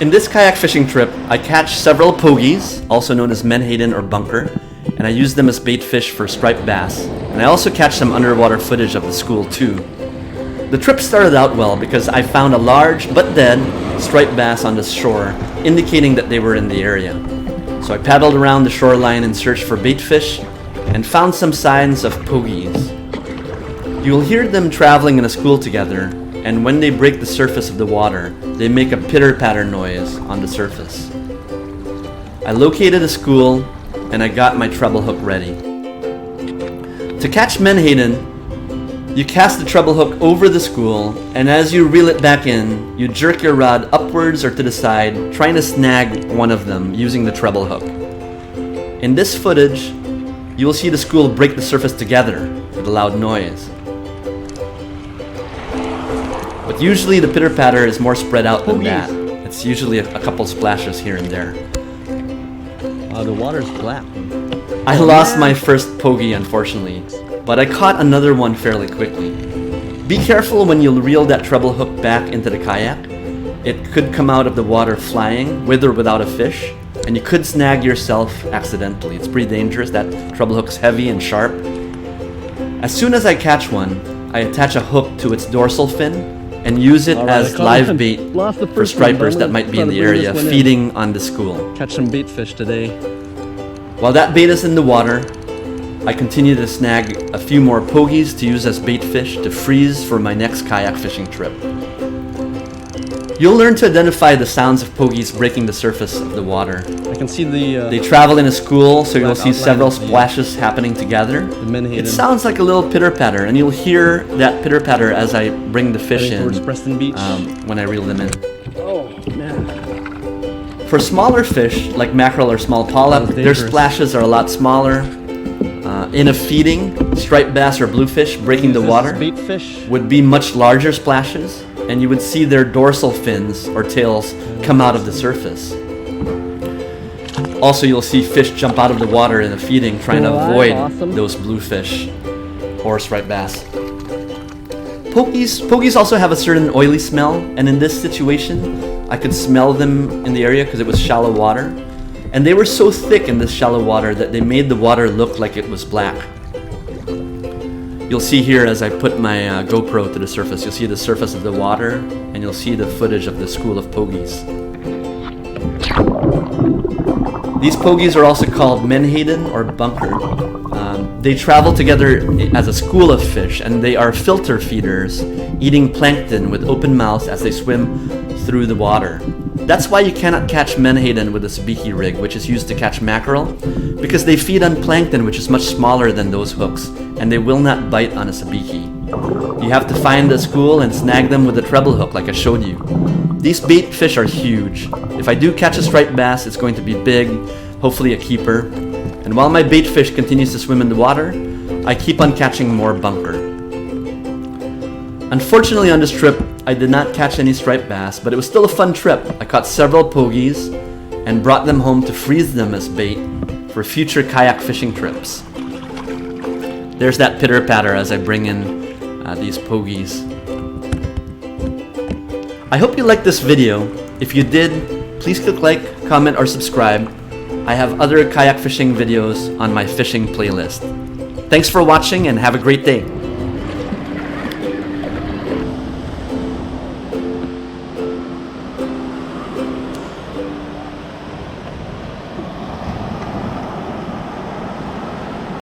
In this kayak fishing trip, I catch several pogies, also known as menhaden or bunker, and I use them as bait fish for striped bass. And I also catch some underwater footage of the school too. The trip started out well because I found a large but dead striped bass on the shore, indicating that they were in the area. So I paddled around the shoreline in search for bait fish and found some signs of pogies. You'll hear them traveling in a school together, and when they break the surface of the water, they make a pitter-patter noise on the surface. I located a school and I got my treble hook ready. To catch menhaden, you cast the treble hook over the school, and as you reel it back in, you jerk your rod upwards or to the side, trying to snag one of them using the treble hook. In this footage, you will see the school break the surface together with a loud noise. But usually the pitter-patter is more spread out than that. It's usually a couple splashes here and there. The water's black. I lost my first pogie, unfortunately, but I caught another one fairly quickly. Be careful when you reel that treble hook back into the kayak. It could come out of the water flying, with or without a fish, and you could snag yourself accidentally. It's pretty dangerous. That treble hook's heavy and sharp. As soon as I catch one, I attach a hook to its dorsal fin and use it as live bait for stripers that might be in the area feeding on the school. Catch some bait fish today. While that bait is in the water, I continue to snag a few more pogies to use as bait fish to freeze for my next kayak fishing trip. You'll learn to identify the sounds of pogies breaking the surface of the water. I can see the... They travel in a school, so you'll see several splashes happening together. It sounds like a little pitter-patter, and you'll hear that pitter-patter as I bring the fish in when I reel them in. Oh, man. For smaller fish, like mackerel or small polyp, their splashes are a lot smaller. In a feeding, striped bass or bluefish breaking the water would be much larger splashes, and you would see their dorsal fins or tails come out of the surface. Also, you'll see fish jump out of the water in a feeding trying to avoid those bluefish or striped bass. Pogies also have a certain oily smell, and in this situation, I could smell them in the area because it was shallow water. And they were so thick in this shallow water that they made the water look like it was black. You'll see here as I put my GoPro to the surface, you'll see the surface of the water, and you'll see the footage of the school of pogies. These pogies are also called menhaden or bunker. They travel together as a school of fish, and they are filter feeders, eating plankton with open mouths as they swim through the water. That's why you cannot catch menhaden with a sabiki rig, which is used to catch mackerel, because they feed on plankton, which is much smaller than those hooks, and they will not bite on a sabiki. You have to find a school and snag them with a treble hook, like I showed you. These bait fish are huge. If I do catch a striped bass, it's going to be big, hopefully a keeper. And while my bait fish continues to swim in the water, I keep on catching more bunker. Unfortunately on this trip, I did not catch any striped bass, but it was still a fun trip. I caught several pogies and brought them home to freeze them as bait for future kayak fishing trips. There's that pitter-patter as I bring in these pogies. I hope you liked this video. If you did, please click like, comment, or subscribe. I have other kayak fishing videos on my fishing playlist. Thanks for watching and have a great day.